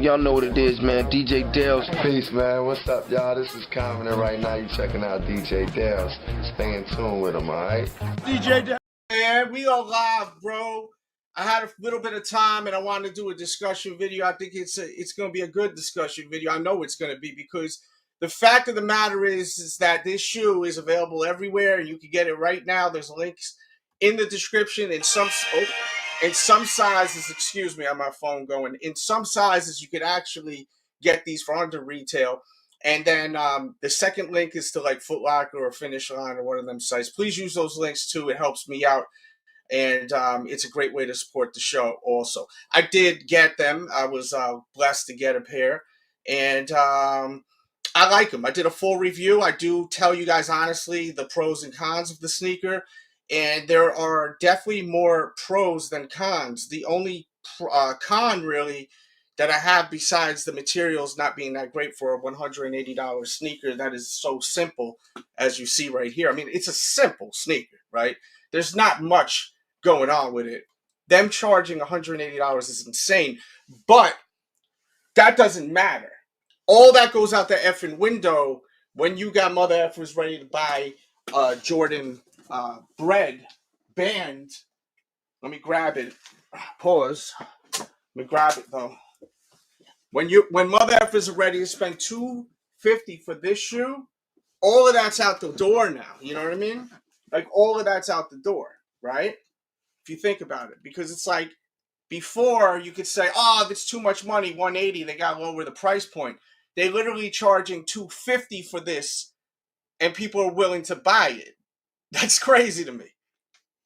Y'all know what it is, man. DJ Dale's. Peace, man. What's up, y'all? This is Common, and right now you checking out DJ Dale's. Stay in tune with him, alright? DJ Dale, man, we are live, bro. I had a little bit of time, and I wanted to do a discussion video. I think it's going to be a good discussion video. I know it's going to be, because the fact of the matter is that this shoe is available everywhere, and you can get it right now. There's links in the description. In some sizes, excuse me, on my phone going. In some sizes, you could actually get these for under retail. And then the second link is to like Foot Locker or Finish Line or one of them sites. Please use those links too. It helps me out. And it's a great way to support the show also. I did get them. I was blessed to get a pair. And I like them. I did a full review. I do tell you guys honestly the pros and cons of the sneaker. And there are definitely more pros than cons. The only con really that I have, besides the materials not being that great for a $180 sneaker that is so simple, as you see right here. I mean, it's a simple sneaker, right? There's not much going on with it. Them charging $180 is insane, but that doesn't matter. All that goes out the effing window when you got mother effers ready to buy Jordan bread band. Let me grab it. Pause. Let me grab it though. When mother effers are ready to spend $250 for this shoe, all of that's out the door now. You know what I mean? Like, all of that's out the door, right? If you think about it, because it's like before you could say, oh, that's too much money, $180. They got to lower the price point. They literally charging $250 for this, and people are willing to buy it. That's crazy to me.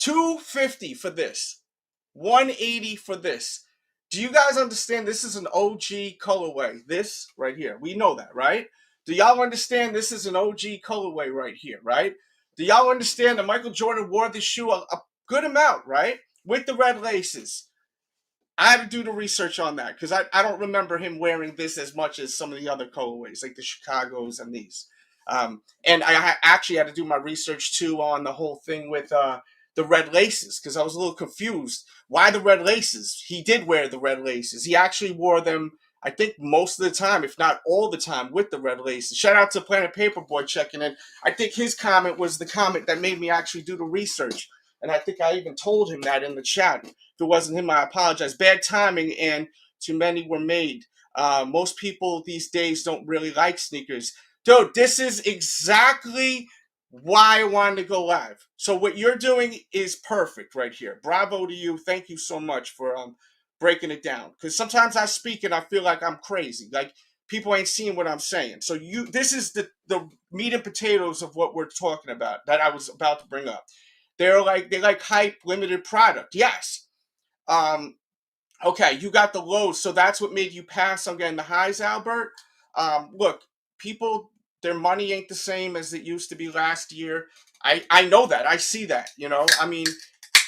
$250 for this, $180 for this. Do you guys understand this is an OG colorway? This right here. We know that, right? Do y'all understand this is an OG colorway right here, right? Do y'all understand that Michael Jordan wore this shoe a good amount, right? With the red laces. I had to do the research on that because I don't remember him wearing this as much as some of the other colorways, like the Chicagos and these. And I actually had to do my research too on the whole thing with the red laces, because I was a little confused. Why the red laces? He did wear the red laces. He actually wore them, I think, most of the time, if not all the time, with the red laces. Shout out to Planet Paperboy checking in. I think his comment was the comment that made me actually do the research. And I think I even told him that in the chat. If it wasn't him, I apologize. Bad timing, and too many were made. Most people these days don't really like sneakers. Dude, this is exactly why I wanted to go live. So what you're doing is perfect right here. Bravo to you. Thank you so much for breaking it down. Because sometimes I speak and I feel like I'm crazy. Like, people ain't seeing what I'm saying. So this is the meat and potatoes of what we're talking about, that I was about to bring up. They like hype limited product. Yes. Okay, you got the lows, so that's what made you pass on getting the highs, Albert. Look, people, their money ain't the same as it used to be last year. I know that. I see that, you know. I mean,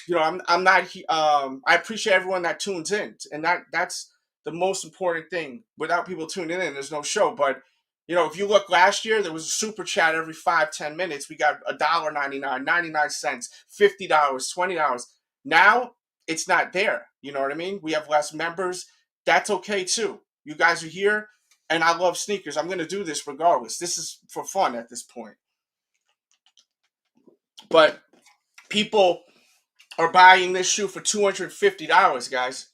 you know, I'm not I appreciate everyone that tunes in, and that's the most important thing. Without people tuning in, there's no show. But you know, if you look last year, there was a super chat every 5-10 minutes. We got $1.99, 99 cents, $50, $20. Now it's not there. You know what I mean? We have less members. That's okay too. You guys are here, and I love sneakers. I'm going to do this regardless. This is for fun at this point. But people are buying this shoe for $250, guys.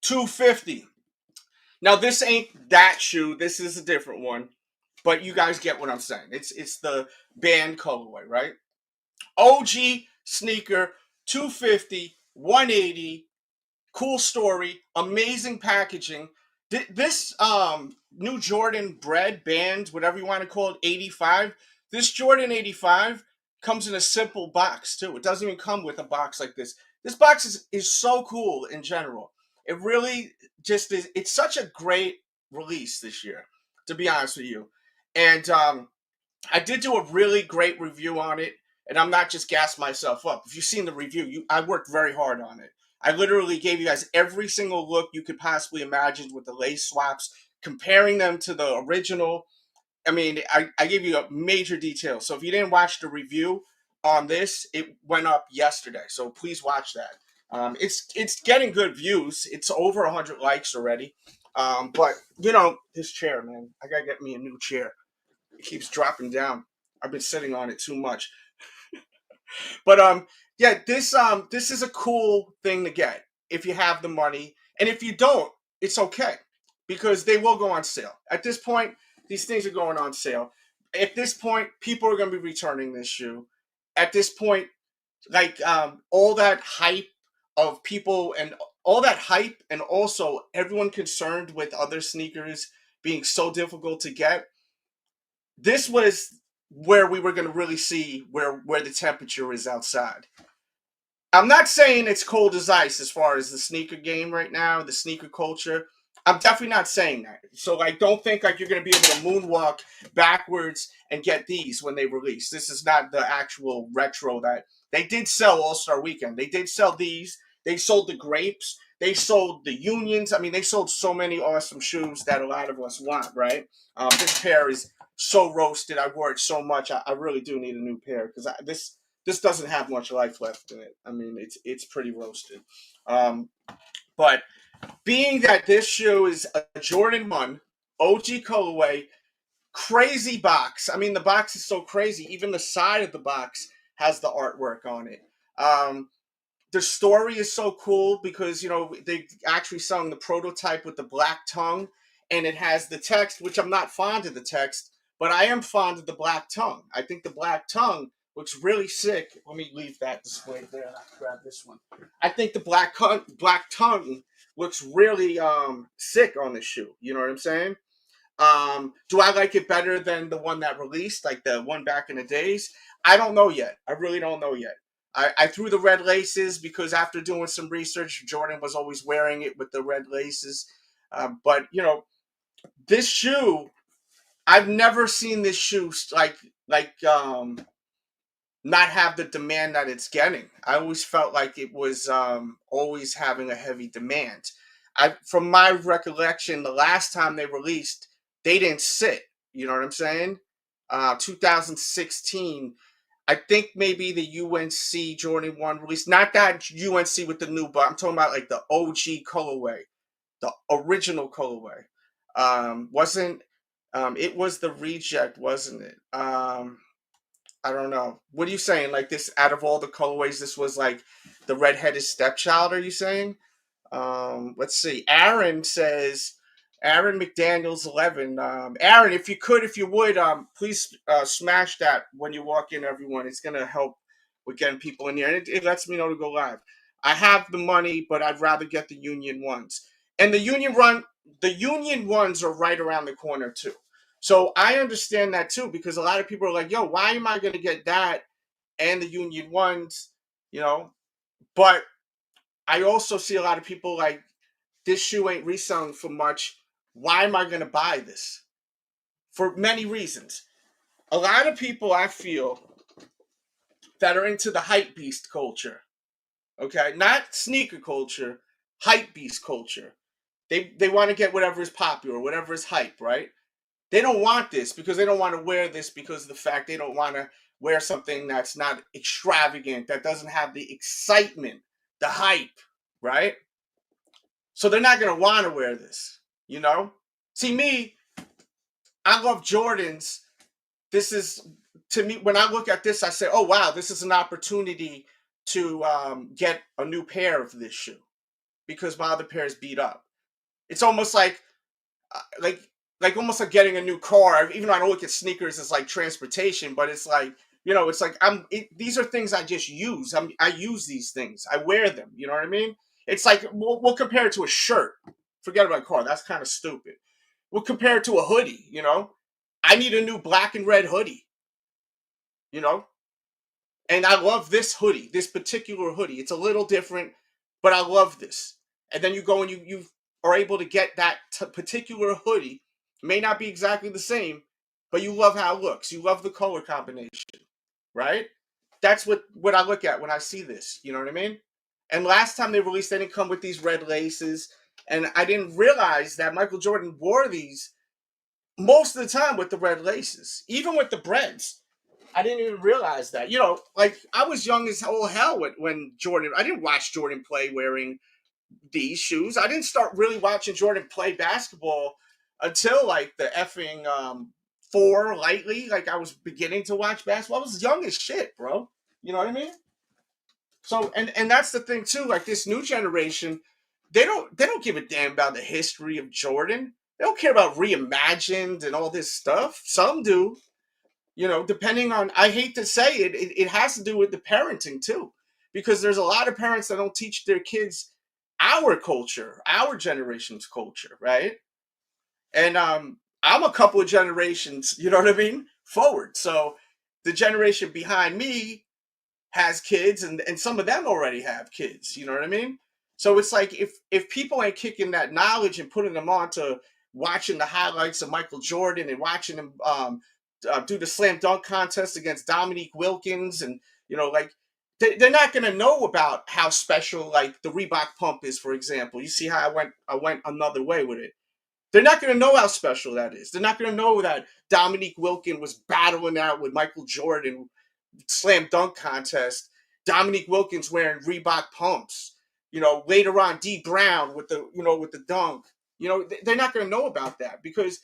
$250. Now, this ain't that shoe. This is a different one. But you guys get what I'm saying. It's the band colorway, right? OG sneaker, $250, $180. Cool story, amazing packaging. This new Jordan bread band, whatever you want to call it, 85. This Jordan 85 comes in a simple box too. It doesn't even come with a box like this. This box is so cool in general. It really just is. It's such a great release this year, to be honest with you. And I did do a really great review on it, and I'm not just gassing myself up. If you've seen the review, I worked very hard on it. I literally gave you guys every single look you could possibly imagine with the lace swaps, comparing them to the original. I mean, I gave you a major detail. So if you didn't watch the review on this, it went up yesterday. So please watch that. It's getting good views. It's over 100 likes already. But you know, this chair, man, I gotta get me a new chair. It keeps dropping down. I've been sitting on it too much. But yeah, this is a cool thing to get if you have the money, and if you don't, it's okay because they will go on sale. At this point, these things are going on sale. At this point, people are going to be returning this shoe. At this point, like all that hype of people and all that hype, and also everyone concerned with other sneakers being so difficult to get. This was where we were going to really see where the temperature is outside. I'm not saying it's cold as ice as far as the sneaker game right now, the sneaker culture. I'm definitely not saying that. So like, don't think like you're going to be able to moonwalk backwards and get these when they release. This is not the actual retro that they did sell All-Star Weekend. They did sell these. They sold the grapes. They sold the unions. I mean, they sold so many awesome shoes that a lot of us want, right? This pair is so roasted. I wore it so much. I really do need a new pair because this doesn't have much life left in it. I mean, it's pretty roasted. But being that this shoe is a Jordan 1 OG colorway, crazy box. I mean, the box is so crazy. Even the side of the box has the artwork on it. The story is so cool because, you know, they actually selling the prototype with the black tongue, and it has the text, which I'm not fond of the text, but I am fond of the black tongue. I think the black tongue looks really sick. Let me leave that displayed there and I'll grab this one. I think the black tongue looks really sick on the shoe. You know what I'm saying? Do I like it better than the one that released, like the one back in the days? I don't know yet. I really don't know yet. I threw the red laces because after doing some research, Jordan was always wearing it with the red laces. But, you know, this shoe, I've never seen this shoe not have the demand that it's getting. I always felt like it was always having a heavy demand. From my recollection, the last time they released, they didn't sit. You know what I'm saying? 2016, I think maybe the UNC Jordan 1 release, not that UNC with the new, but I'm talking about like the OG colorway, the original colorway. Wasn't it was the reject, wasn't it? I don't know. What are you saying? Like this, out of all the colorways, this was like the redheaded stepchild, are you saying? Let's see. Aaron McDaniels 11. Aaron, if you would, please smash that when you walk in, everyone. It's gonna help with getting people in here, and it lets me know to go live. I have the money, but I'd rather get the union ones. And the union ones are right around the corner too. So I understand that too, because a lot of people are like, "Yo, why am I gonna get that and the union ones?" You know, but I also see a lot of people like, this shoe ain't reselling for much. Why am I going to buy this? For many reasons. A lot of people, I feel, that are into the Hypebeast culture, okay? Not sneaker culture, Hypebeast culture. They want to get whatever is popular, whatever is hype, right? They don't want this because they don't want to wear this because of the fact they don't want to wear something that's not extravagant, that doesn't have the excitement, the hype, right? So they're not going to want to wear this, you know? See, me, I love Jordans. This is, to me, when I look at this, I say, oh, wow, this is an opportunity to get a new pair of this shoe because my other pair is beat up. It's almost uh, like, like almost like getting a new car. Even though I don't look at sneakers as like transportation, but it's like, you know, it's like these are things I just use. I use these things. I wear them. You know what I mean? It's like we'll compare it to a shirt. Forget about a car. That's kind of stupid. We'll compare it to a hoodie. You know, I need a new black and red hoodie. You know, and I love this hoodie, this particular hoodie. It's a little different, but I love this. And then you go and you are able to get that particular hoodie. It may not be exactly the same, but you love how it looks. You love the color combination, right? That's what I look at when I see this. You know what I mean? And last time they released, they didn't come with these red laces, and I didn't realize that Michael Jordan wore these most of the time with the red laces, even with the breads. I didn't even realize that. You know, like I was young as all hell when Jordan. I didn't watch Jordan play wearing these shoes. I didn't start really watching Jordan play basketball until like the effing 4 lightly. Like I was beginning to watch basketball. I was young as shit, bro. You know what I mean? So and that's the thing too. Like this new generation, they don't give a damn about the history of Jordan. They don't care about Reimagined and all this stuff. Some do, depending on. I hate to say it, it has to do with the parenting too, because there's a lot of parents that don't teach their kids our culture, our generation's culture, right? And I'm a couple of generations, you know what I mean, forward. So the generation behind me has kids, and some of them already have kids, you know what I mean? So it's like if people ain't kicking that knowledge and putting them on to watching the highlights of Michael Jordan and watching him do the slam dunk contest against Dominique Wilkins, and like they're not going to know about how special like the Reebok pump is, for example. You see how I went another way with it. They're not going to know how special that is. They're not going to know that Dominique Wilkins was battling out with Michael Jordan slam dunk contest. Dominique Wilkins wearing Reebok pumps. Later on, D Brown with the dunk. They're not going to know about that because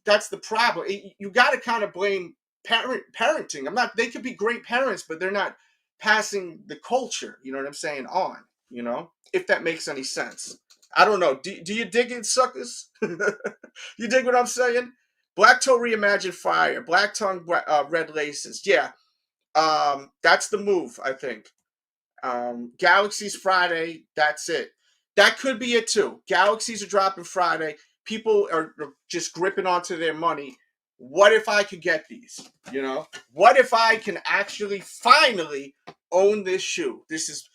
that's the problem. You got to kind of blame parenting. They could be great parents, but they're not passing the culture. You know what I'm saying? On. If that makes any sense. I don't know. Do you dig it, suckers? You dig what I'm saying? Black toe reimagined fire. Black tongue red laces. Yeah. That's the move, I think. Galaxies Friday, that's it. That could be it too. Galaxies are dropping Friday. People are just gripping onto their money. What if I could get these? What if I can actually finally own this shoe? This is,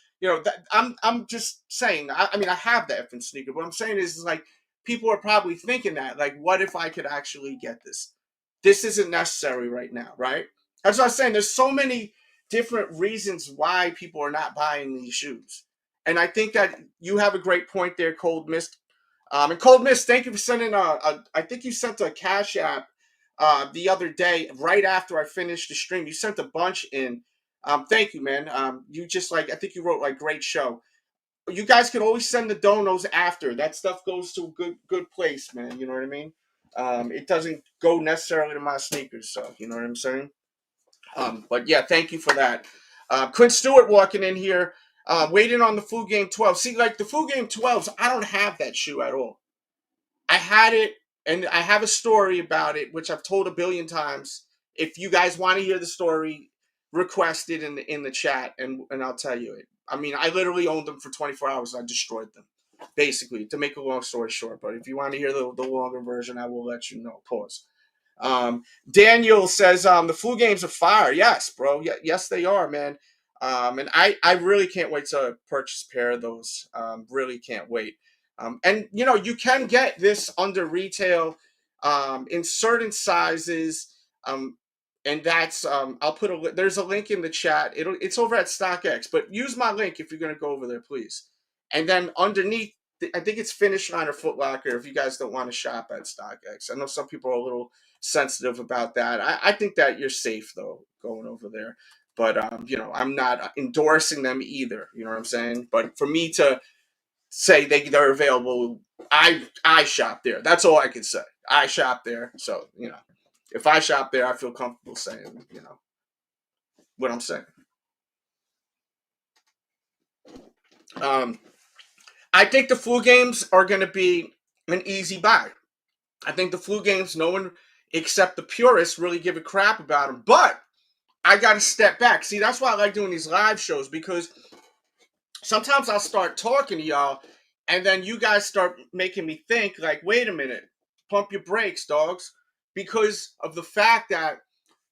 I'm just saying. I mean, I have the effing sneaker. What I'm saying is like people are probably thinking that, like, what if I could actually get this? This isn't necessary right now, right? That's what I'm saying. There's so many different reasons why people are not buying these shoes. And I think that you have a great point there, Cold Mist. And Cold Mist, thank you for sending I think you sent a Cash App the other day, right after I finished the stream. You sent a bunch in. Thank you, man. You just I think you wrote like great show. You guys can always send the donos after. That stuff goes to a good place, man. You know what I mean? It doesn't go necessarily to my sneakers, so you know what I'm saying? But yeah, thank you for that. Quinn Stewart walking in here, waiting on the Food Game 12. See, like the Food Game 12s, I don't have that shoe at all. I had it, and I have a story about it, which I've told a billion times. If you guys want to hear the story, request it in the chat, and I'll tell you it. I mean, I literally owned them for 24 hours. And I destroyed them, basically, to make a long story short. But if you want to hear the longer version, I will let you know. Pause. Daniel says the Flu Games are fire. Yes, bro. Yes, they are, man. And I really can't wait to purchase a pair of those. Really can't wait. And you can get this under retail in certain sizes. And that's I'll put there's a link in the chat. It's over at StockX, but use my link if you're gonna go over there, please. And then underneath, I think it's Finish Line or Foot Locker if you guys don't want to shop at StockX. I know some people are a little sensitive about that. I think that you're safe though going over there. But I'm not endorsing them either. You know what I'm saying? But for me to say they're available, I shop there. That's all I can say. I shop there. So, if I shop there, I feel comfortable saying, what I'm saying. I think the Flu Games are going to be an easy buy. I think the Flu Games, no one except the purists really give a crap about them. But I got to step back. See, that's why I like doing these live shows, because sometimes I'll start talking to y'all, and then you guys start making me think, like, wait a minute, pump your brakes, dogs, because of the fact that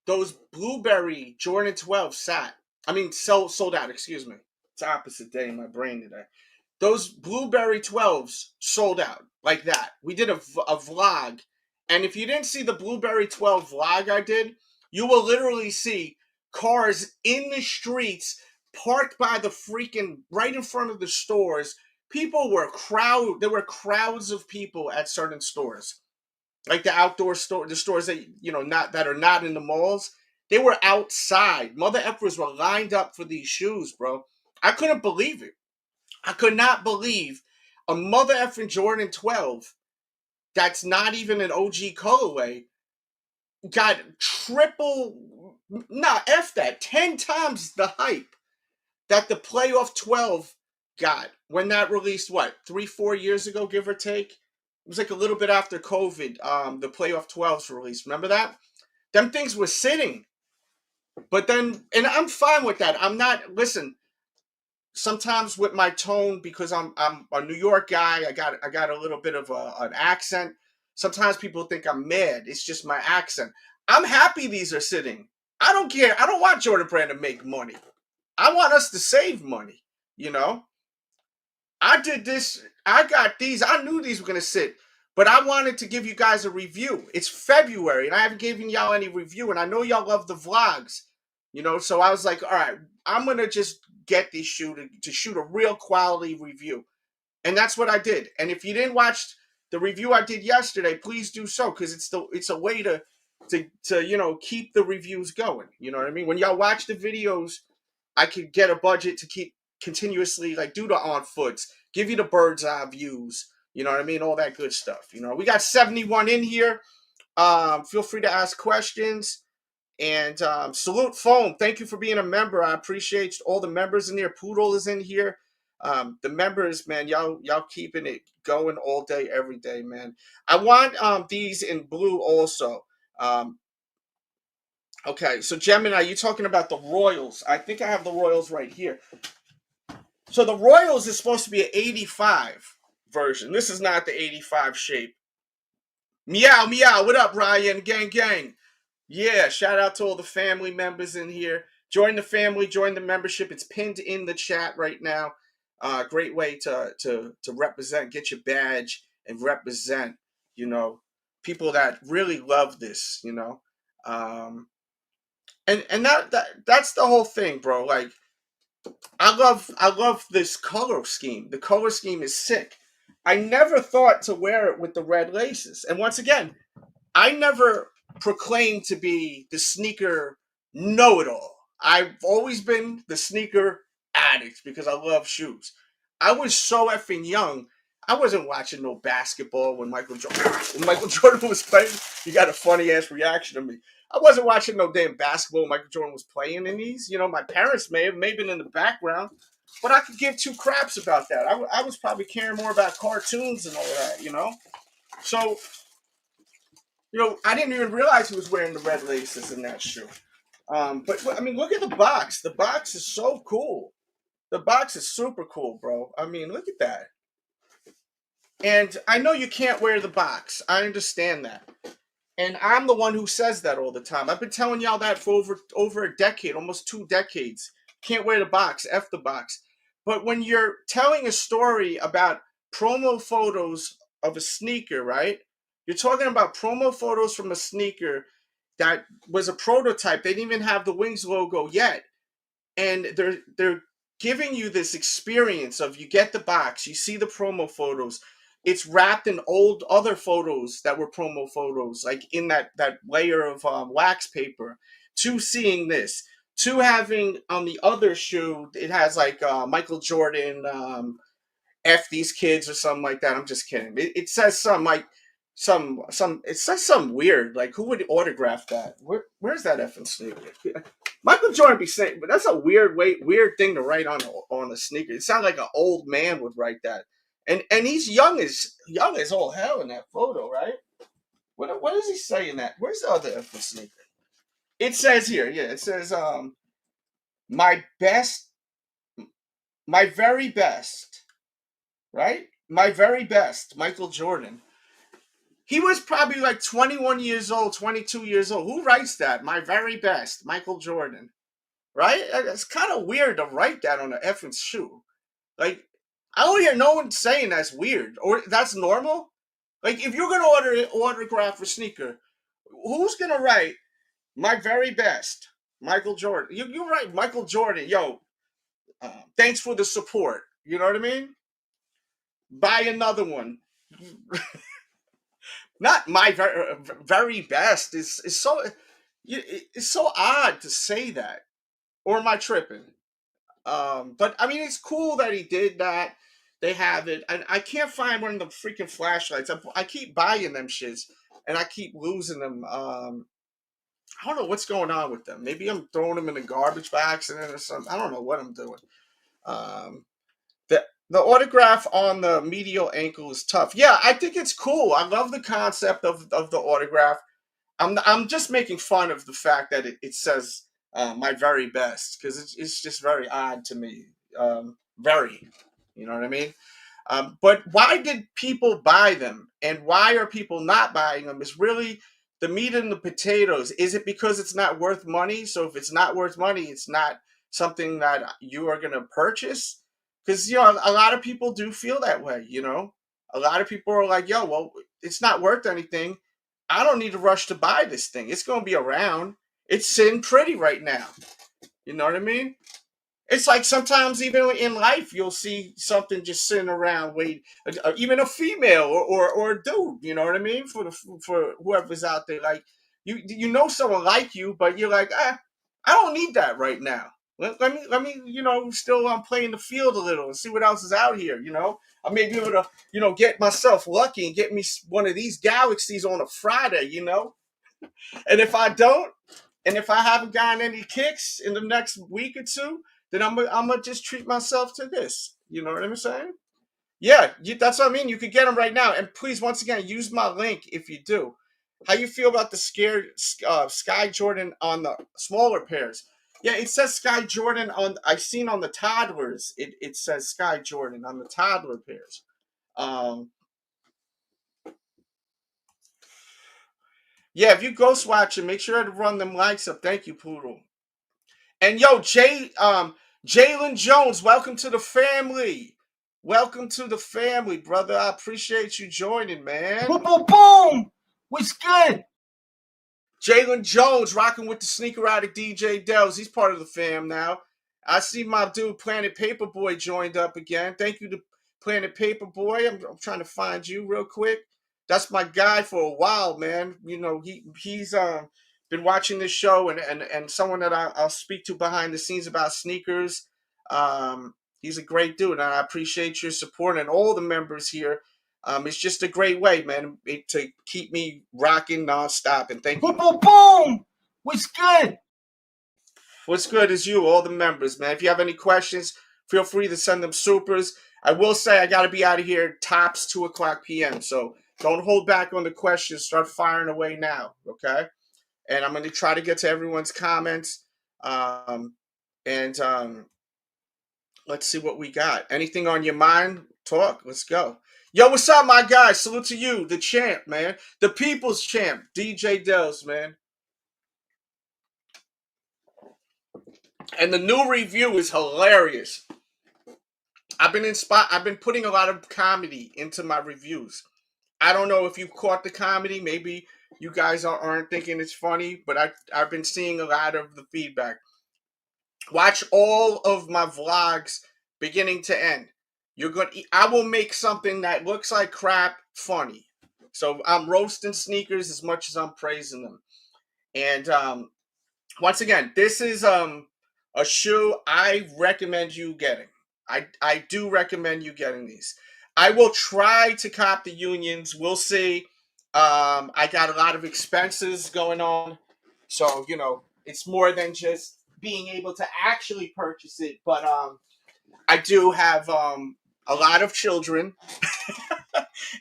those blueberry Jordan 12 sold out, excuse me. It's opposite day in my brain today. Those blueberry 12s sold out like that. We did a vlog, and if you didn't see the blueberry 12 vlog I did, you will literally see cars in the streets parked by the freaking right in front of the stores. There were crowds of people at certain stores, like the outdoor store, the stores that are not in the malls. They were outside. Mother effers were lined up for these shoes, bro. I couldn't believe it. I could not believe a mother effing Jordan 12 that's not even an OG colorway got triple, nah, F that, 10 times the hype that the playoff 12 got when that released, what, 3-4 years ago, give or take? It was like a little bit after COVID, the playoff 12s released. Remember that? Them things were sitting. But then, and I'm fine with that. I'm not, listen, sometimes with my tone, because I'm a New York guy, I got a little bit of an accent. Sometimes people think I'm mad. It's just my accent. I'm happy these are sitting. I don't care. I don't want Jordan Brand to make money. I want us to save money, you know? I did this. I got these. I knew these were going to sit, but I wanted to give you guys a review. It's February, and I haven't given y'all any review, and I know y'all love the vlogs, you know? So I was like, all right, I'm going to just get these to shoot a real quality review. And that's what I did. And if you didn't watch the review I did yesterday, please do so, because it's a way to you know, keep the reviews going. You know what I mean? When y'all watch the videos, I could get a budget to keep continuously, like, do the on foots, give you the bird's eye views, you know what I mean? All that good stuff. You know, we got 71 in here. Feel free to ask questions. And salute Foam. Thank you for being a member. I appreciate all the members in there. Poodle is in here. The members, man, y'all keeping it going all day, every day, man. I want these in blue also. Okay, so Gemini, you talking about the Royals. I think I have the Royals right here. So the Royals is supposed to be an 85 version. This is not the 85 shape. Meow, meow. What up, Ryan? Gang, gang. Yeah, shout out to all the family members in here. Join the family, join the membership. It's pinned in the chat right now. Great way to represent, get your badge and represent, you know, people that really love this, you know. And that's the whole thing, bro. Like, I love this color scheme. The color scheme is sick. I never thought to wear it with the red laces. And once again, I never proclaimed to be the sneaker know-it-all. I've always been the sneaker addict because I love shoes. I was so effing young. I wasn't watching no basketball when Michael Jordan was playing. You got a funny ass reaction to me. I wasn't watching no damn basketball when Michael Jordan was playing in these. You know, my parents may have been in the background, but I could give two craps about that. I was probably caring more about cartoons and all that, you know? So, you know, I didn't even realize he was wearing the red laces in that shoe. But I mean, look at the box. The box is so cool. The box is super cool, bro. I mean, look at that. And I know you can't wear the box. I understand that. And I'm the one who says that all the time. I've been telling y'all that for over a decade, almost 2 decades. Can't wear the box, F the box. But when you're telling a story about promo photos of a sneaker, right? You're talking about promo photos from a sneaker that was a prototype. They didn't even have the Wings logo yet. And they're giving you this experience of, you get the box, you see the promo photos. It's wrapped in old other photos that were promo photos, like in that layer of wax paper, to seeing this, to having on the other shoe, it has like Michael Jordan, F these kids or something like that. I'm just kidding. It says some like it says something weird. Like, who would autograph that? Where's that effing sneaker? Michael Jordan be saying, but that's a weird thing to write on a sneaker. It sounds like an old man would write that. And he's young as all hell in that photo, right? What does he say in that? Where's the other effing sneaker? It says here, yeah, it says my best, my very best, right? My very best, Michael Jordan. He was probably like 21 years old, 22 years old. Who writes that? My very best, Michael Jordan. Right? It's kind of weird to write that on an effing shoe. Like, I don't hear no one saying that's weird or that's normal. Like, if you're gonna autograph a sneaker, who's gonna write my very best, Michael Jordan? You write Michael Jordan, yo. Thanks for the support. You know what I mean? Buy another one. Not my very best. Is so. It's so odd to say that. Or am I tripping? But I mean, it's cool that he did that. They have it, and I can't find one of the freaking flashlights. I keep buying them shits, and I keep losing them. I don't know what's going on with them. Maybe I'm throwing them in the garbage by accident or something. I don't know what I'm doing. Um, the autograph on the medial ankle is tough. Yeah, I think it's cool. I love the concept of the autograph. I'm just making fun of the fact that it says my very best, because it's just very odd to me. Very, you know what I mean? But why did people buy them, and why are people not buying them? Is really the meat and the potatoes. Is it because it's not worth money? So if it's not worth money, it's not something that you are going to purchase. Because a lot of people do feel that way. A lot of people are like, "Yo, well, it's not worth anything. I don't need to rush to buy this thing. It's going to be around. It's sitting pretty right now." You know what I mean? It's like sometimes even in life, you'll see something just sitting around, wait, even a female or a dude. You know what I mean? For whoever's out there, like someone like you, but you're like, I don't need that right now. Let me still play in the field a little and see what else is out here. I may be able to get myself lucky and get me one of these galaxies on a Friday. And if I don't, and if I haven't gotten any kicks in the next week or two, then I'm gonna just treat myself to this. You know what I'm saying? Yeah, that's what I mean. You could get them right now, and please, once again, use my link if you do. How you feel about the Sky Jordan on the smaller pairs? Yeah, it says Sky Jordan on. I've seen on the toddlers. It says Sky Jordan on the toddler pairs. Yeah, if you ghost watching, make sure to run them likes up. Thank you, Poodle. And yo, Jalen Jones, welcome to the family. Welcome to the family, brother. I appreciate you joining, man. Boom, boom, boom. What's good? Jalen Jones rocking with the sneaker addict DJ Dells. He's part of the fam now. I see my dude Planet Paperboy joined up again. Thank you to Planet Paperboy. I'm trying to find you real quick. That's my guy for a while, man. He's been watching this show and someone that I'll speak to behind the scenes about sneakers. He's a great dude, and I appreciate your support and all the members here. It's just a great way, man, to keep me rocking nonstop. And thank you. Boom, boom, boom. What's good? What's good is you, all the members, man. If you have any questions, feel free to send them supers. I will say I got to be out of here tops 2 o'clock p.m. So don't hold back on the questions. Start firing away now, okay? And I'm going to try to get to everyone's comments. Let's see what we got. Anything on your mind? Talk. Let's go. Yo, what's up, my guy? Salute to you, the champ, man. The people's champ, DJ Dells, man. And the new review is hilarious. I've been putting a lot of comedy into my reviews. I don't know if you caught the comedy. Maybe you guys aren't thinking it's funny, but I've been seeing a lot of the feedback. Watch all of my vlogs beginning to end. I will make something that looks like crap funny. So I'm roasting sneakers as much as I'm praising them. And once again, this is a shoe I recommend you getting. I do recommend you getting these. I will try to cop the unions. We'll see. I got a lot of expenses going on. So, it's more than just being able to actually purchase it. But I do have a lot of children.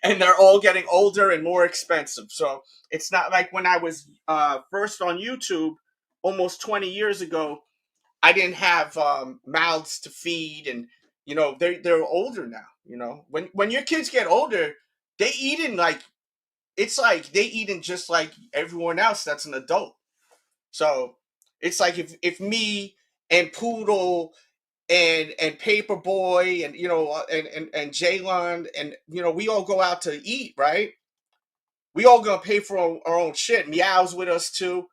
And they're all getting older and more expensive. So it's not like when I was first on YouTube almost 20 years ago, I didn't have mouths to feed, and they're older now. When your kids get older, they eating like they eating just like everyone else that's an adult. So it's like if me and Poodle and Paperboy and Jalen and we all go out to eat, right? We all gonna pay for our own shit. Meow's with us too.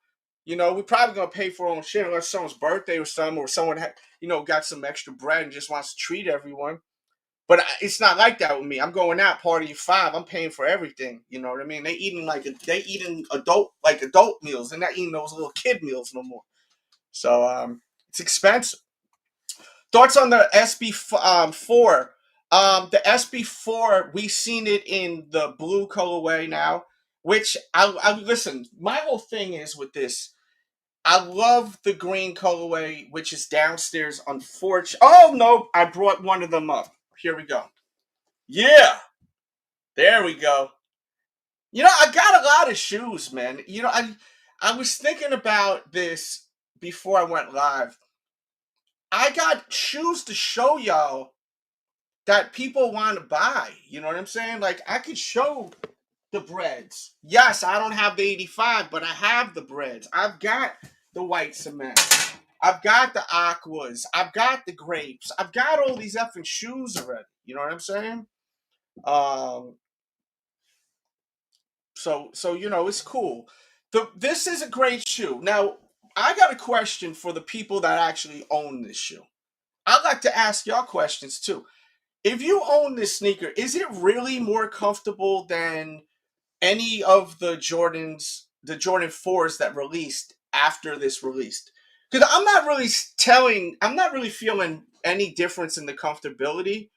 We probably gonna pay for our own shit unless someone's birthday or something, or someone got some extra bread and just wants to treat everyone. But it's not like that with me. I'm going out party 5. I'm paying for everything. You know what I mean? They eating adult meals. They're not eating those little kid meals no more. So it's expensive. Thoughts on the SB4? The SB4, we've seen it in the blue colorway now, which I listen. My whole thing is with this. I love the green colorway, which is downstairs. Unfortunately, oh no, I brought one of them up. Here we go. Yeah, there we go. You know, I got a lot of shoes, man. You know, I was thinking about this before I went live. I got shoes to show y'all that people want to buy. You know what I'm saying? Like, I could show the breads. Yes, I don't have the 85, but I have the breads. I've got the white cement. I've got the aquas. I've got the grapes. I've got all these effing shoes already. You know what I'm saying? So you know, it's cool. This is a great shoe. Now, I got a question for the people that actually own this shoe. I'd like to ask y'all questions too. If you own this sneaker, is it really more comfortable than any of the Jordan 4s that released after this released? Because I'm not really feeling any difference in the comfortability.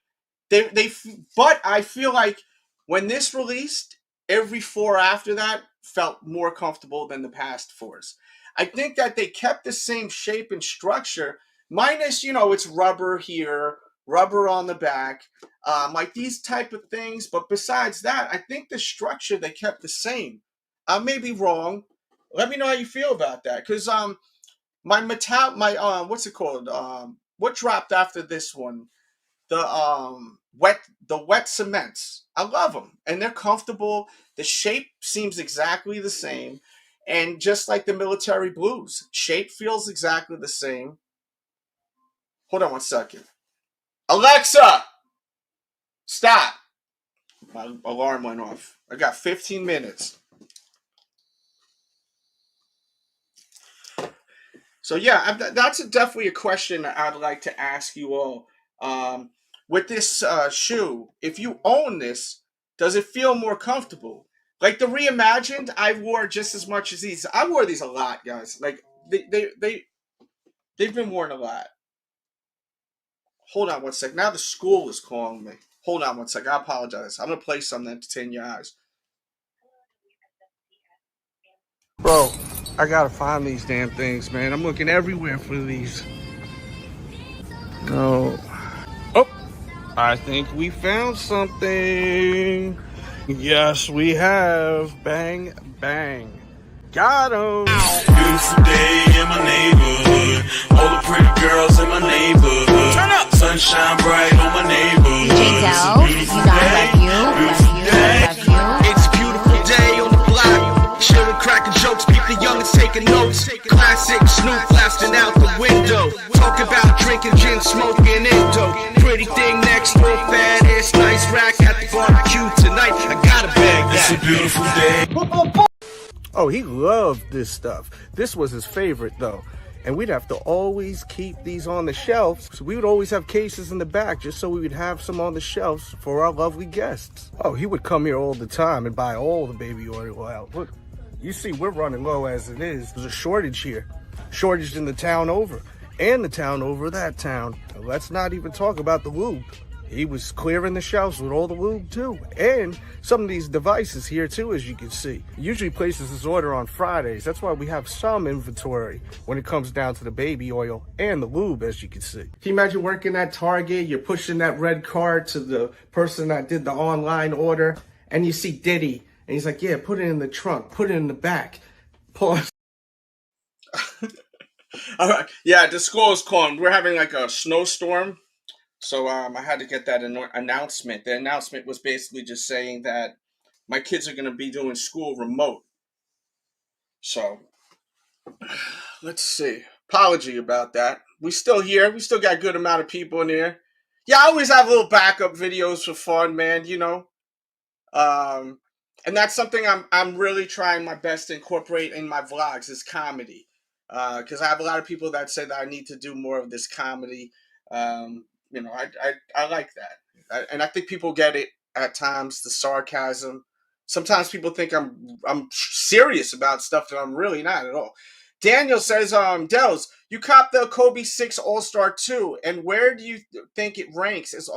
But I feel like when this released, every 4 after that felt more comfortable than the past 4s. I think that they kept the same shape and structure, minus, you know, it's rubber here, rubber on the back, like these type of things. But besides that, I think the structure they kept the same. I may be wrong. Let me know how you feel about that. Because what's it called? What dropped after this one? The wet cements. I love them, and they're comfortable. The shape seems exactly the same, and just like the military blues, shape feels exactly the same. Hold on one second. Alexa, stop. My alarm went off. I got 15 minutes. So yeah, that's definitely a question that I'd like to ask you all. With this shoe, if you own this, does it feel more comfortable? Like the Reimagined, I wore just as much as these. I wore these a lot, guys. Like they've been worn a lot. Hold on one sec. Now the school is calling me. Hold on one sec. I apologize. I'm gonna play something to entertain your eyes. Bro, I gotta find these damn things, man. I'm looking everywhere for these. No. Oh, I think we found something. Yes, we have. Bang, bang. Got him. Beautiful day in my neighborhood. All the pretty girls in my neighborhood. Turn up. Sunshine bright on my neighborhood. DJ Del, you know I love you. It's a beautiful day on the block. Chillin', cracking jokes, peep the youngins taking notes. Classic Snoop blasting out the window. Talk about drinking gin, smoking Indo. Pretty thing next door, fat ass, nice rack at the barbecue tonight. I gotta bag that. It's a beautiful day. Oh, he loved this stuff. This was his favorite, though. And we'd have to always keep these on the shelves. So we would always have cases in the back just so we would have some on the shelves for our lovely guests. Oh, he would come here all the time and buy all the baby oil out. Look, you see, we're running low as it is. There's a shortage here. Shortage in the town over. And the town over that town. And let's not even talk about the lube. He was clearing the shelves with all the lube too. And some of these devices here too, as you can see. He usually places his order on Fridays. That's why we have some inventory when it comes down to the baby oil and the lube, as you can see. Can you imagine working at Target? You're pushing that red card to the person that did the online order, and you see Diddy, and he's like, yeah, put it in the trunk, put it in the back. Pause. All right. Yeah, the school is calling. We're having like a snowstorm. So I had to get that announcement. The announcement was basically just saying that my kids are going to be doing school remote. So let's see. Apology about that. We still here. We still got a good amount of people in here. Yeah, I always have little backup videos for fun, man, you know. And that's something I'm really trying my best to incorporate in my vlogs is comedy. Because I have a lot of people that say that I need to do more of this comedy. You know, I like that, and I think people get it at times. The sarcasm. Sometimes people think I'm serious about stuff that I'm really not at all. Daniel says, Dels, you cop the Kobe 6 All-Star 2, and where do you think it ranks as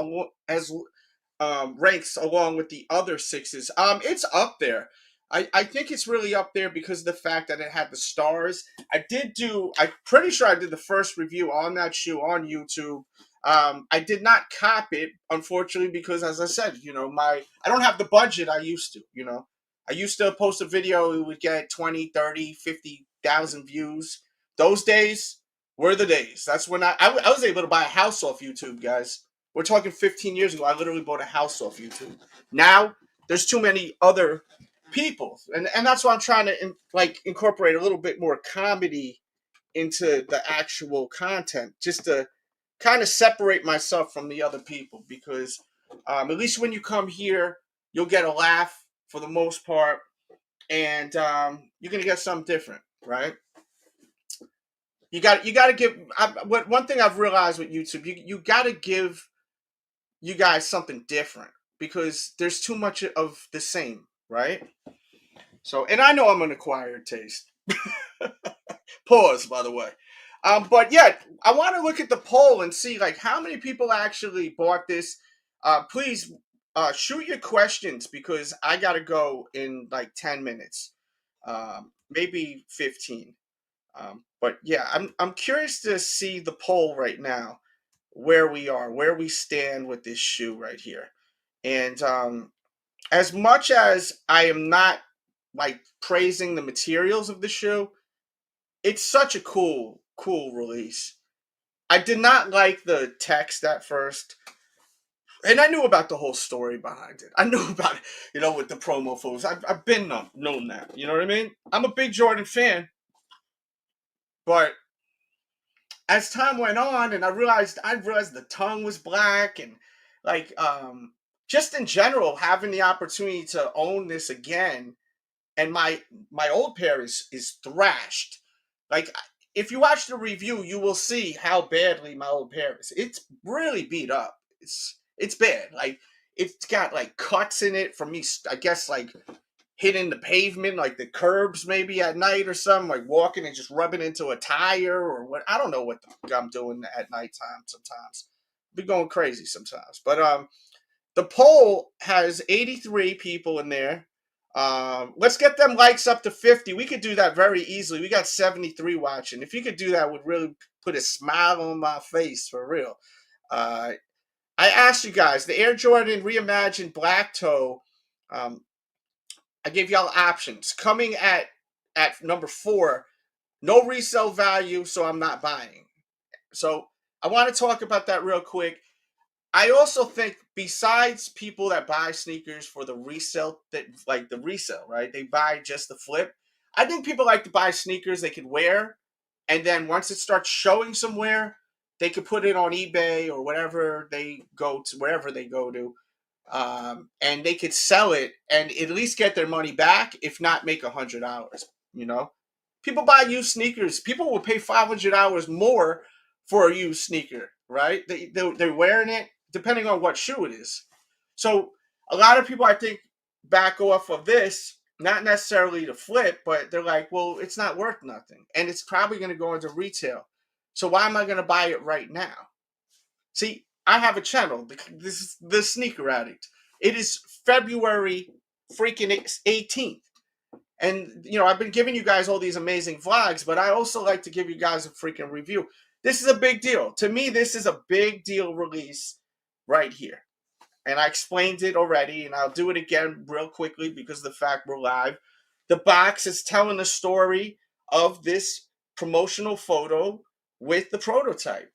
ranks along with the other sixes? It's up there. I think it's really up there because of the fact that it had the stars. I'm pretty sure I did the first review on that shoe on YouTube. I did not cop it, unfortunately, because as I said, I don't have the budget I used to, I used to post a video, it would get 20, 30, 50,000 views. Those days were the days. That's when I was able to buy a house off YouTube, guys. We're talking 15 years ago. I literally bought a house off YouTube. Now, there's too many other people. And that's why I'm trying to incorporate a little bit more comedy into the actual content, just to kind of separate myself from the other people, because at least when you come here, you'll get a laugh for the most part, and you're gonna get something different, right? You got to give. One thing I've realized with YouTube, you got to give you guys something different, because there's too much of the same, right? So, and I know I'm an acquired taste. Pause, by the way. But yeah, I want to look at the poll and see how many people actually bought this. Please shoot your questions, because I gotta go in 10 minutes, maybe 15. But yeah, I'm curious to see the poll right now, where we stand with this shoe right here. And as much as I am not praising the materials of the shoe, it's such a cool release. I did not like the text at first, and I knew about the whole story behind it. I knew about it, with the promo photos. I've been known that. You know what I mean? I'm a big Jordan fan, but as time went on, and I realized the tongue was black, and just in general, having the opportunity to own this again, and my old pair is thrashed. If you watch the review, you will see how badly my old pair is. It's really beat up. It's bad. It's got cuts in it from me, I guess, hitting the pavement, the curbs maybe at night or something, walking and just rubbing into a tire or what. I don't know what the fuck I'm doing at nighttime sometimes. Be going crazy sometimes. But the poll has 83 people in there. Let's get them likes up to 50. We could do that very easily. We got 73 watching. If you could do that, would really put a smile on my face, for real. I asked you guys, the Air Jordan Reimagined Black Toe, I gave y'all options. Coming at number 4, no resale value, so I'm not buying. So I want to talk about that real quick. I also think, besides people that buy sneakers for the resale, the resale, right? They buy just the flip. I think people like to buy sneakers they could wear, and then once it starts showing somewhere, they could put it on eBay or wherever they go to, and they could sell it and at least get their money back, if not make $100. People buy used sneakers. People will pay $500 more for a used sneaker, right? They're wearing it, depending on what shoe it is. So a lot of people, I think, back off of this, not necessarily to flip, but they're like, well, it's not worth nothing, and it's probably going to go into retail. So why am I going to buy it right now? See, I have a channel. This is the Sneaker Addict. It is February freaking 18th. And, I've been giving you guys all these amazing vlogs, but I also like to give you guys a freaking review. This is a big deal. To me, this is a big deal release right here. And I explained it already, and I'll do it again real quickly because of the fact we're live. The box is telling the story of this promotional photo with the prototype.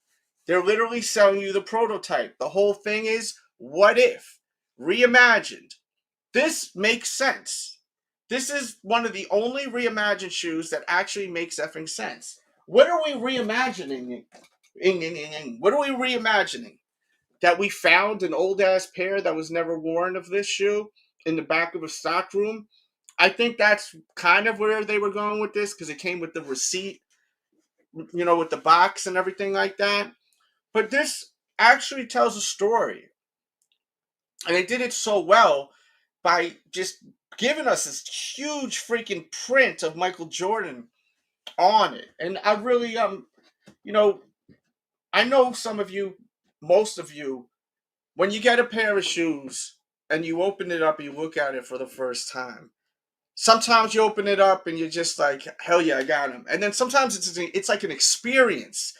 They're literally selling you the prototype. The whole thing is, what if? Reimagined. This makes sense. This is one of the only reimagined shoes that actually makes effing sense. What are we reimagining? What are we reimagining? That we found an old-ass pair that was never worn of this shoe in the back of a stock room? I think that's kind of where they were going with this, because it came with the receipt, with the box and everything like that. But this actually tells a story. And they did it so well by just giving us this huge freaking print of Michael Jordan on it. And I really You know, I know some of you, most of you, when you get a pair of shoes and you open it up and you look at it for the first time, sometimes you open it up and you're just like, hell yeah, I got them. And then sometimes it's like an experience.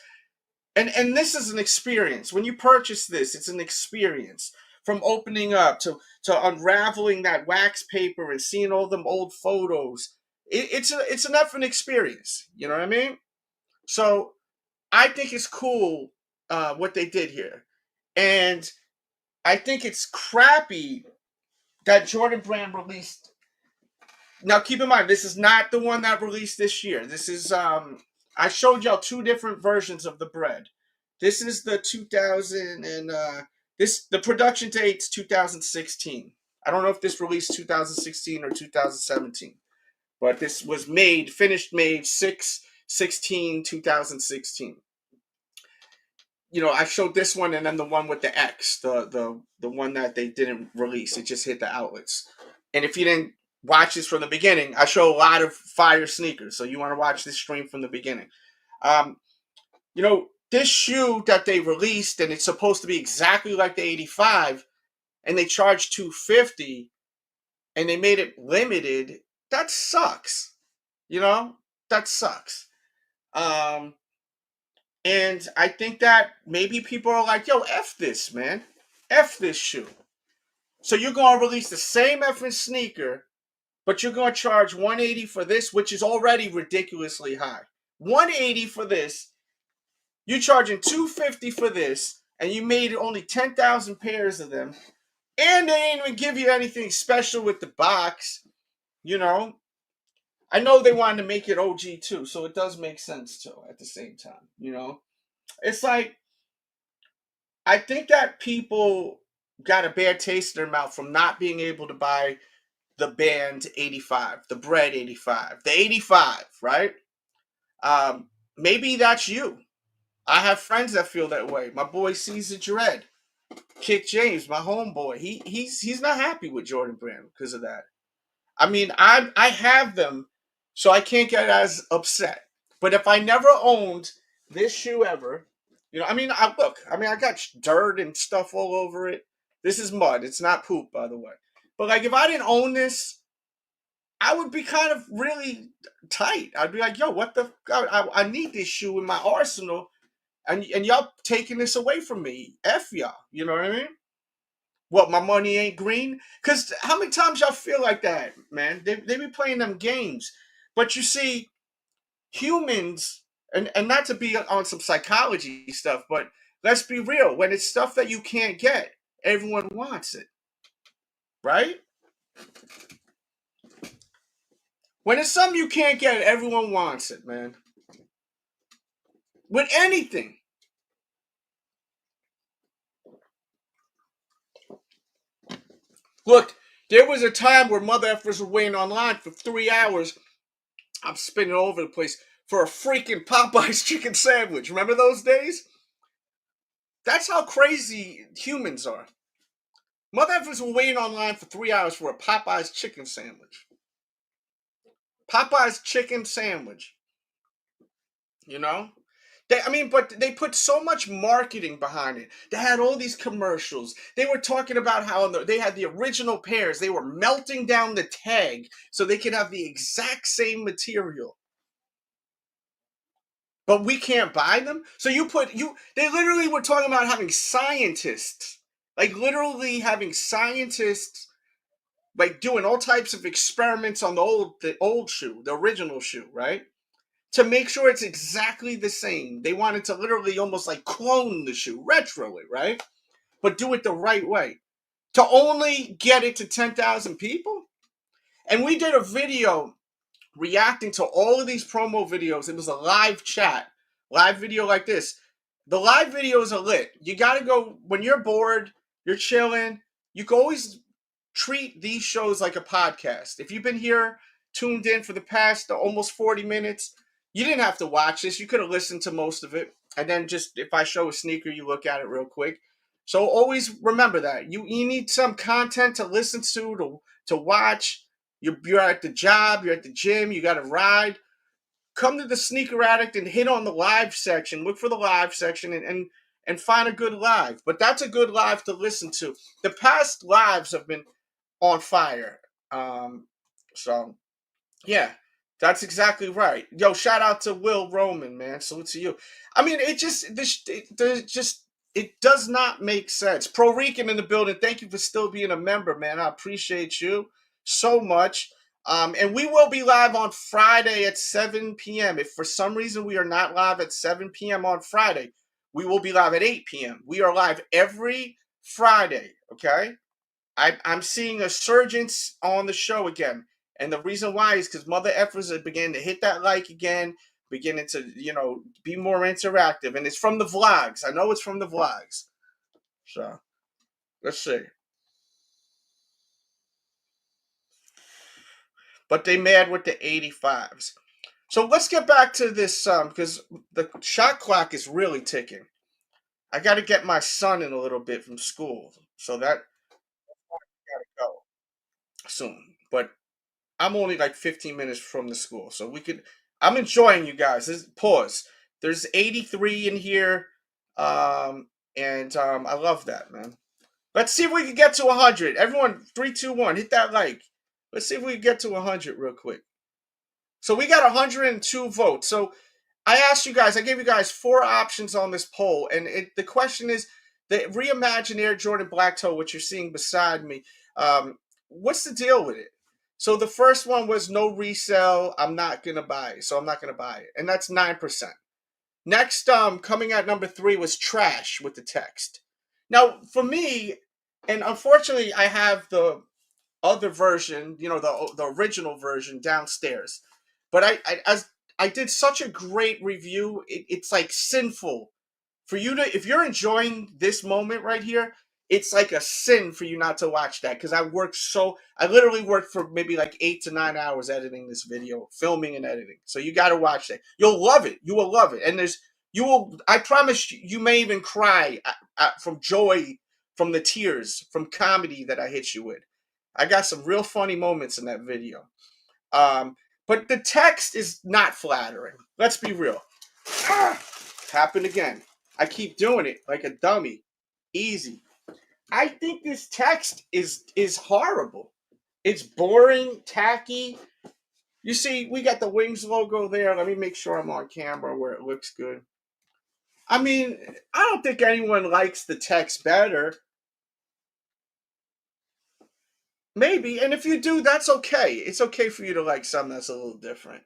And this is an experience. When you purchase this, it's an experience. From opening up to unraveling that wax paper and seeing all them old photos. It's an effing experience. You know what I mean? So I think it's cool what they did here. And I think it's crappy that Jordan Brand released. Now, keep in mind, this is not the one that released this year. This is, I showed y'all two different versions of the bread. This is the 2000 and, the production date's 2016. I don't know if this released 2016 or 2017, but this was finished made 6/16/2016. You know, I showed this one and then the one with the X, the one that they didn't release. It just hit the outlets. And if you didn't watch this from the beginning, I show a lot of fire sneakers, so you want to watch this stream from the beginning. You know, this shoe that they released, and it's supposed to be exactly like the 85, and they charged $250, and they made it limited. That sucks. You know, that sucks. And I think that maybe people are like, yo, F this, man. F this shoe. So you're going to release the same effing sneaker, but you're going to charge $180 for this, which is already ridiculously high. $180 for this. You're charging $250 for this, and you made only 10,000 pairs of them. And they ain't even give you anything special with the box. You know, I know they wanted to make it OG too, so it does make sense too at the same time. You know, it's like, I think that people got a bad taste in their mouth from not being able to buy the band 85, the bread 85, the 85, right? Maybe that's you. I have friends that feel that way. My boy Caesar Dread, Kick James, my homeboy, he's not happy with Jordan Brand because of that. I mean, I have them, so I can't get as upset. But if I never owned this shoe ever, you know, I mean, I got dirt and stuff all over it. This is mud. It's not poop, by the way. But like, if I didn't own this, I would be kind of really tight. I'd be like, yo, what the? I need this shoe in my arsenal, and y'all taking this away from me. F y'all. You know what I mean? What, my money ain't green? Because how many times y'all feel like that, man? They be playing them games. But you see, humans, and not to be on some psychology stuff, but let's be real. When it's stuff that you can't get, everyone wants it. Right? When it's something you can't get, everyone wants it, man. With anything. Look, there was a time where mother effers were waiting online for 3 hours. I'm spinning all over the place for a freaking Popeye's chicken sandwich. Remember those days? That's how crazy humans are. Mother effers were waiting online for 3 hours for a Popeye's chicken sandwich. Popeye's chicken sandwich. You know? But they put so much marketing behind it. They had all these commercials. They were talking about how they had the original pairs. They were melting down the tag so they could have the exact same material. But we can't buy them? So they literally were talking about having scientists. Like literally having scientists like doing all types of experiments on the old shoe, the original shoe, right? To make sure it's exactly the same. They wanted to literally almost like clone the shoe, retro it, right? But do it the right way. To only get it to 10,000 people? And we did a video reacting to all of these promo videos. It was a live chat, live video like this. The live videos are lit. You got to go, when you're bored, you're chilling, you can always treat these shows like a podcast. If you've been here, tuned in for the past almost 40 minutes, you didn't have to watch this. You could have listened to most of it. And then just, if I show a sneaker, you look at it real quick. So always remember that. You need some content to listen to watch. You're at the job, you're at the gym, you got to ride. come to the Sneaker Addict and hit on the live section. Look for the live section and find a good live. But that's a good live to listen to. The past lives have been on fire. So yeah, that's exactly right. Yo, shout out to Will Roman, man. Salute to you. I mean, it does not make sense. Pro Rican in the building. Thank you for still being a member, man. I appreciate you so much. And we will be live on Friday at 7 p.m. If for some reason we are not live at 7 p.m. on Friday, we will be live at 8 p.m. We are live every Friday, okay? I'm seeing a surgence on the show again. And the reason why is because mother effers are beginning to hit that like again, beginning to, be more interactive. And it's from the vlogs. I know it's from the vlogs. So, let's see. But they mad with the 85s. So let's get back to this, because the shot clock is really ticking. I got to get my son in a little bit from school. So that got to go soon. But I'm only like 15 minutes from the school, so I'm enjoying you guys. Pause. There's 83 in here, and I love that, man. Let's see if we can get to 100. Everyone, 3, 2, 1, hit that like. Let's see if we can get to 100 real quick. So we got 102 votes. So I gave you guys 4 options on this poll, and the question is the Reimagined Air Jordan Black Toe, which you're seeing beside me. What's the deal with it? So the first one was no resell. I'm not going to buy it. So I'm not going to buy it. And that's 9%. Next, coming at number 3 was trash with the text. Now, for me, and unfortunately, I have the other version, the original version downstairs. But I did such a great review. It's like sinful for you to, if you're enjoying this moment right here, it's like a sin for you not to watch that, because I literally worked for maybe like 8 to 9 hours editing this video, filming and editing. So you got to watch that. You'll love it. You will love it. And I promise you may even cry from joy, from the tears, from comedy that I hit you with. I got some real funny moments in that video. But the text is not flattering. Let's be real. Happened again. I keep doing it like a dummy. Easy. I think this text is horrible. It's boring, tacky. You see, we got the Wings logo there. Let me make sure I'm on camera where it looks good. I mean, I don't think anyone likes the text better. Maybe, and if you do, that's okay. It's okay for you to like something that's a little different.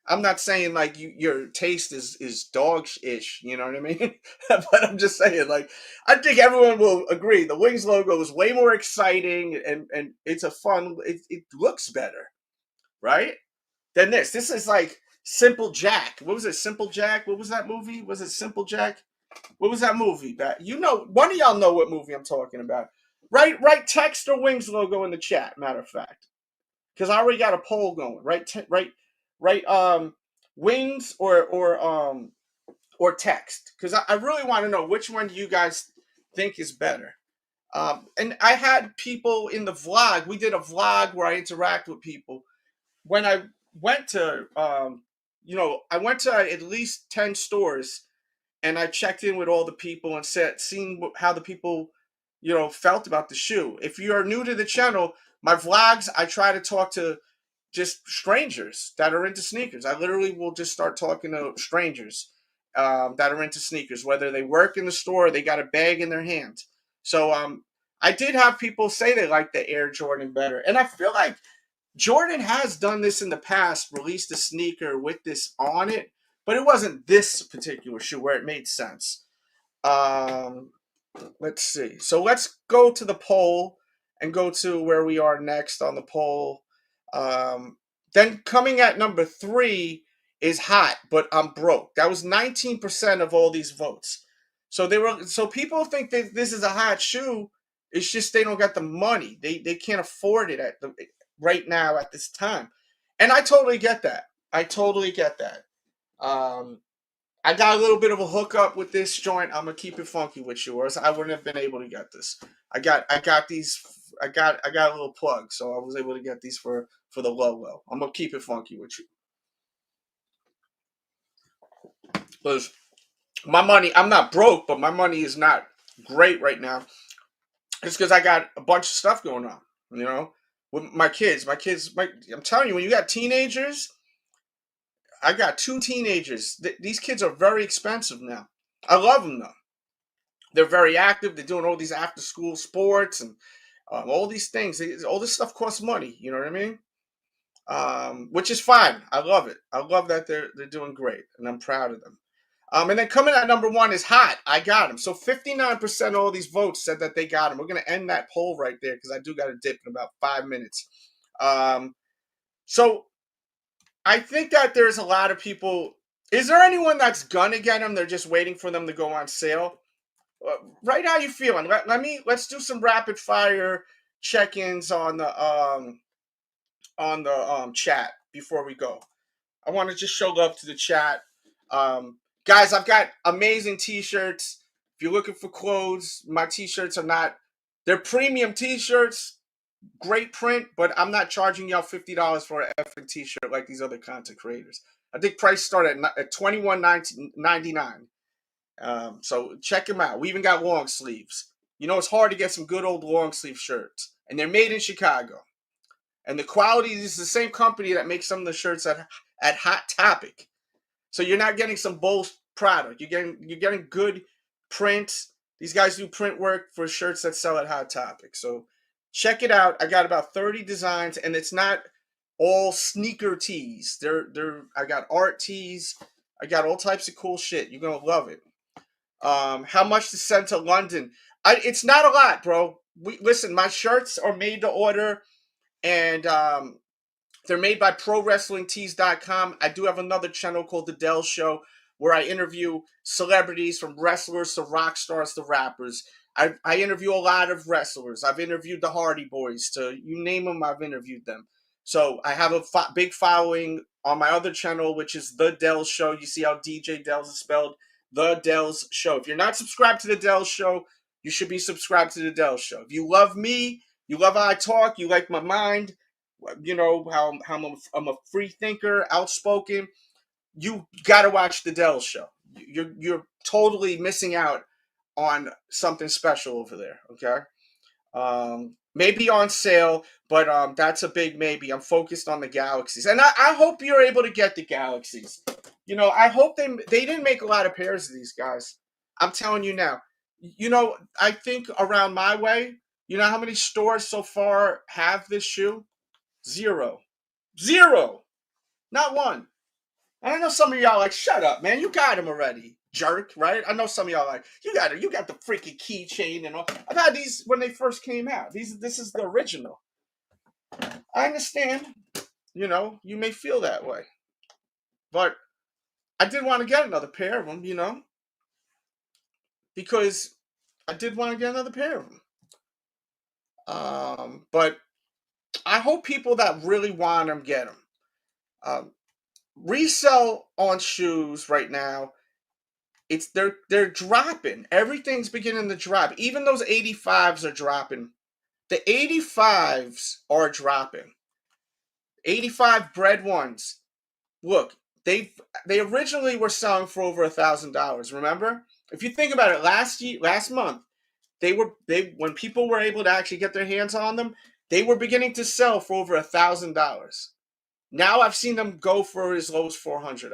I'm not saying like your taste is dog-ish, you know what I mean? But I'm just saying, like, I think everyone will agree the Wings logo is way more exciting and it's it looks better, right? Than this. This is like Simple Jack. What was it? Simple Jack? What was that movie? Was it Simple Jack? What was that movie? One of y'all know what movie I'm talking about. Write text or Wings logo in the chat, matter of fact. Because I already got a poll going. Right, Wings or text, because I really want to know which one do you guys think is better. And I had people in the vlog. We did a vlog where I interact with people. When I went to I went to at least 10 stores, and I checked in with all the people and seeing how the people felt about the shoe. If you are new to the channel, my vlogs, I try to talk to just strangers that are into sneakers. I literally will just start talking to strangers that are into sneakers, whether they work in the store or they got a bag in their hand. So I did have people say they like the Air Jordan better. And I feel like Jordan has done this in the past, released a sneaker with this on it, but it wasn't this particular shoe where it made sense. Let's see. So let's go to the poll and go to where we are next on the poll. Then coming at number 3 is Hot, but I'm broke. That was 19% of all these votes. So people think that this is a hot shoe. It's just they don't got the money. They can't afford it right now at this time. And I totally get that. I got a little bit of a hookup with this joint. I'm gonna keep it funky with you, or else I wouldn't have been able to get this. I got these. I got a little plug, so I was able to get these for the low. I'm gonna keep it funky with you. Because my money, I'm not broke, but my money is not great right now. It's because I got a bunch of stuff going on, you know, with my kids. I'm telling you, when you got teenagers, I got 2 teenagers. These kids are very expensive now. I love them though. They're very active. They're doing all these after school sports and all these things. All this stuff costs money. You know what I mean? Which is fine. I love it. I love that they're doing great, and I'm proud of them. And then coming at number 1 is Hot. I got him. So 59% of all these votes said that they got him. We're gonna end that poll right there because I do got to dip in about 5 minutes. So I think that there's a lot of people. Is there anyone that's gonna get them? They're just waiting for them to go on sale. Right, how you feeling? Let's do some rapid fire check-ins on the chat before we go. I want to just show love to the chat. Guys, I've got amazing t-shirts. If you're looking for clothes, my t-shirts they're premium t-shirts, great print, but I'm not charging y'all $50 for an effing t-shirt like these other content creators. I think price start at $21.99. So check them out. We even got long sleeves. You know, it's hard to get some good old long sleeve shirts, and they're made in Chicago. And the quality is the same company that makes some of the shirts at Hot Topic. So you're not getting some bull product. You're getting good print. These guys do print work for shirts that sell at Hot Topic. So check it out. I got about 30 designs, and it's not all sneaker tees. I got art tees. I got all types of cool shit. You're gonna love it. How much to send to London? It's not a lot, bro. Listen, my shirts are made to order, and they're made by ProWrestlingTees.com. I do have another channel called The Dell Show where I interview celebrities from wrestlers to rock stars to rappers. I interview a lot of wrestlers. I've interviewed the Hardy Boys. To you name them, I've interviewed them. So I have a big following on my other channel, which is The Dell Show. You see how DJ Dells is spelled? The Dell's Show. If you're not subscribed to The Dell Show, you should be subscribed to The Dell Show. If you love me, you love how I talk, you like my mind, you know how I'm a free thinker, outspoken, you got to watch The Dell Show. You're totally missing out on something special over there, okay? Maybe on sale, but that's a big maybe. I'm focused on the Galaxies, and I hope you're able to get the Galaxies. You know, I hope they didn't make a lot of pairs of these guys. I'm telling you now. You know, I think around my way, you know how many stores so far have this shoe? Zero. Not one. And I know some of y'all like, shut up, man. You got him already, jerk, right? I know some of y'all like, you got it. You got the freaking keychain and all. I've had these when they first came out. This is the original. I understand. You know, you may feel that way. But I did want to get another pair of them, you know. Because I did want to get another pair of them. But I hope people that really want them get them. Resell on shoes right now, they're dropping. Everything's beginning to drop. Even those 85s are dropping. The 85s are dropping. 85 bread ones. Look, they originally were selling for over $1,000. Remember? If you think about it, last month, when people were able to actually get their hands on them, they were beginning to sell for over $1,000. Now I've seen them go for as low as $400.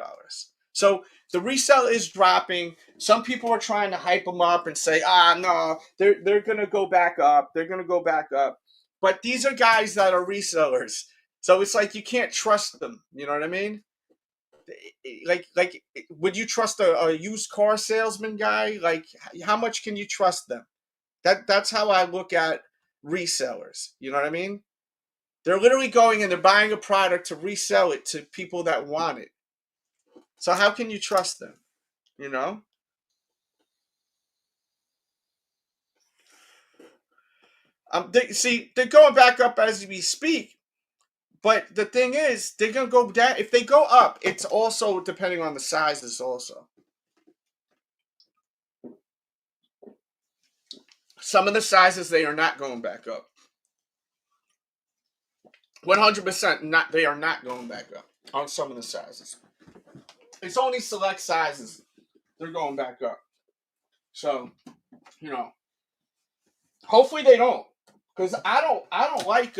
So the resale is dropping. Some people are trying to hype them up and say, no, they're going to go back up. They're going to go back up. But these are guys that are resellers. So it's like you can't trust them. You know what I mean? Like, would you trust a used car salesman guy? Like, how much can you trust them? That's how I look at resellers. You know what I mean? They're literally going and they're buying a product to resell it to people that want it. So how can you trust them? You know? They're going back up as we speak. But the thing is, they're going to go down. If they go up, it's also depending on the sizes also. Some of the sizes, they are not going back up. 100% they are not going back up on some of the sizes. It's only select sizes they're going back up. So, you know, hopefully they don't, because I don't like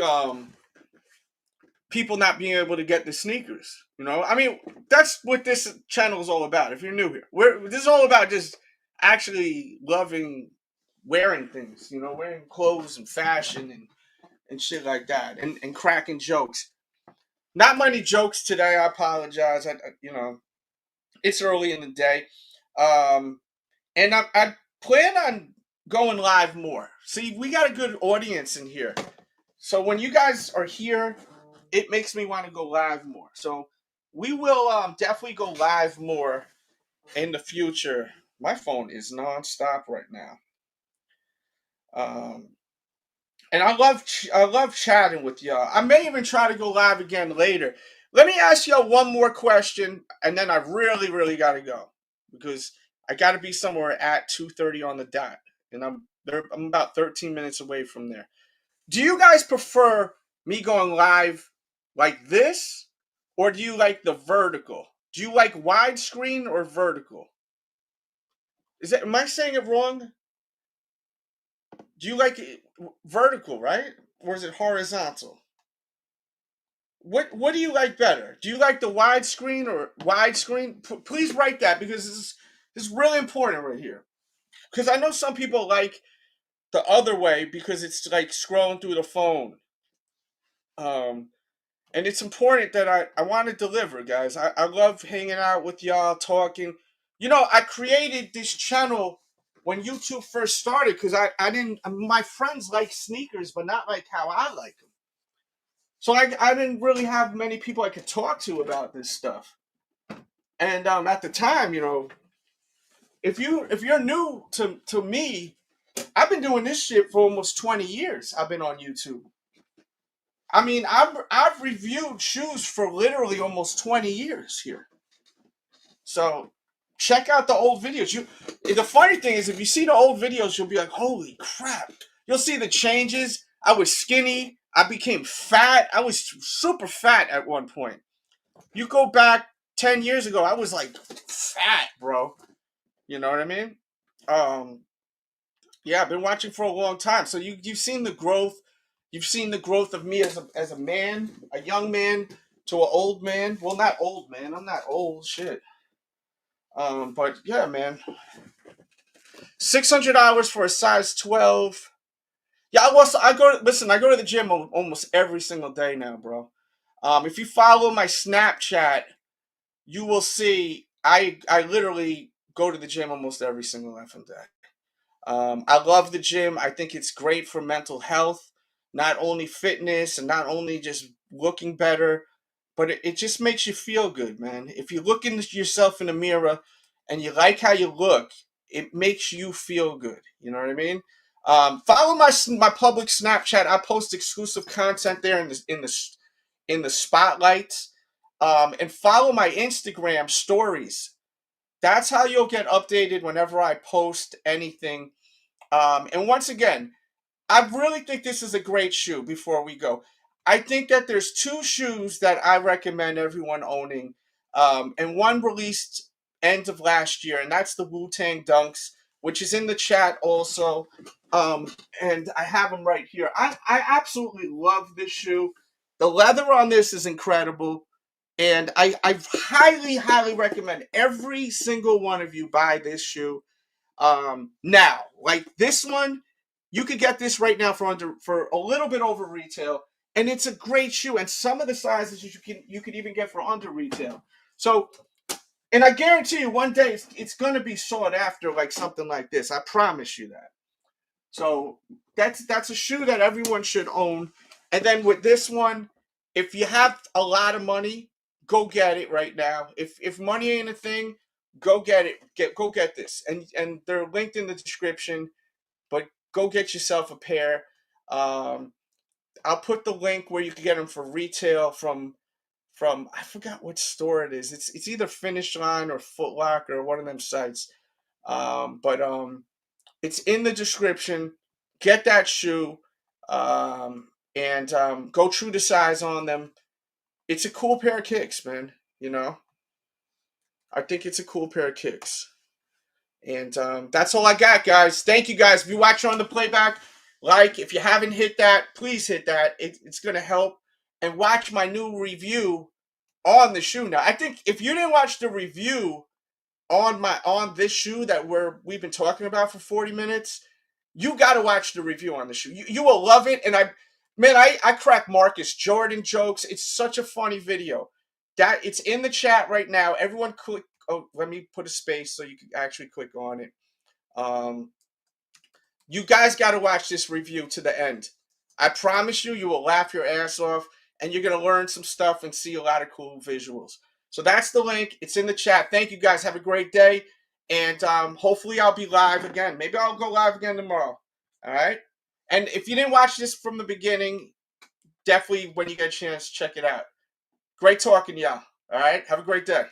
people not being able to get the sneakers. You know, I mean, that's what this channel is all about. If you're new here, this is all about just actually loving wearing things. You know, wearing clothes and fashion and shit like that, and cracking jokes. Not many jokes today. I apologize. You know, it's early in the day, and I plan on going live more. See, we got a good audience in here, so when you guys are here, it makes me want to go live more. So we will definitely go live more in the future. My phone is nonstop right now. And I love chatting with y'all. I may even try to go live again later. Let me ask y'all one more question, and then I really got to go, because I got to be somewhere at 2:30 on the dot, and I'm about 13 minutes away from there. Do you guys prefer me going live like this, or do you like the vertical? Do you like widescreen or vertical? Am I saying it wrong? Do you like it vertical, right? Or is it horizontal? What do you like better? Do you like the widescreen or widescreen? Please write that, because this is really important right here. Because I know some people like the other way because it's like scrolling through the phone. And it's important that I want to deliver, guys. I love hanging out with y'all, talking. You know, I created this channel when YouTube first started because I didn't. My friends like sneakers, but not like how I like them. So I didn't really have many people I could talk to about this stuff. And at the time, you know, if you're new to me, I've been doing this shit for almost 20 years. I've been on YouTube. I mean, I've reviewed shoes for literally almost 20 years here. So check out the old videos. The funny thing is, if you see the old videos, you'll be like, holy crap. You'll see the changes. I was skinny. I became fat. I was super fat at one point. You go back 10 years ago, I was like fat, bro. You know what I mean? Yeah, I've been watching for a long time. So you've seen the growth. You've seen the growth of me as a man, a young man to an old man. Well, not old man. I'm not old. Shit. But yeah, man. $600 for a size 12. Yeah, I go to the gym almost every single day now, bro. If you follow my Snapchat, you will see I literally go to the gym almost every single effing day. I love the gym. I think it's great for mental health, not only fitness and not only just looking better, but it just makes you feel good, man. If you look into yourself in the mirror and you like how you look, it makes you feel good. You know what I mean? Follow my public Snapchat. I post exclusive content there in the spotlights. And follow my Instagram stories. That's how you'll get updated whenever I post anything. And once again, I really think this is a great shoe. Before we go, I think that there's two shoes that I recommend everyone owning. And one released end of last year, and that's the Wu-Tang Dunks, which is in the chat also. And I have them right here. I absolutely love this shoe. The leather on this is incredible. And I highly recommend every single one of you buy this shoe. Now, like this one, you could get this right now for a little bit over retail, and it's a great shoe. And some of the sizes you could even get for under retail. So, and I guarantee you, one day it's going to be sought after, like something like this. I promise you that. So that's a shoe that everyone should own. And then with this one, if you have a lot of money, go get it right now. If money ain't a thing, go get it. Go get this. And they're linked in the description. But go get yourself a pair. I'll put the link where you can get them for retail from I forgot what store it is. It's either Finish Line or Foot Locker or one of them sites. But it's in the description. Get that shoe, and go true to size on them. It's a cool pair of kicks, man. You know, I think it's a cool pair of kicks. And that's all I got, guys. Thank you, guys. If you're watching on the playback, like, if you haven't hit that, please hit that. It's going to help. And watch my new review on the shoe. Now, I think if you didn't watch the review on this shoe that we've been talking about for 40 minutes, you got to watch the review on the shoe. You will love it. And I crack Marcus Jordan jokes. It's such a funny video. That it's in the chat right now. Everyone click. Oh, let me put a space so you can actually click on it. You guys got to watch this review to the end. I promise you, you will laugh your ass off, and you're going to learn some stuff and see a lot of cool visuals. So that's the link. It's in the chat. Thank you, guys. Have a great day. And hopefully I'll be live again. Maybe I'll go live again tomorrow. All right? And if you didn't watch this from the beginning, definitely when you get a chance, check it out. Great talking to y'all. All right? Have a great day.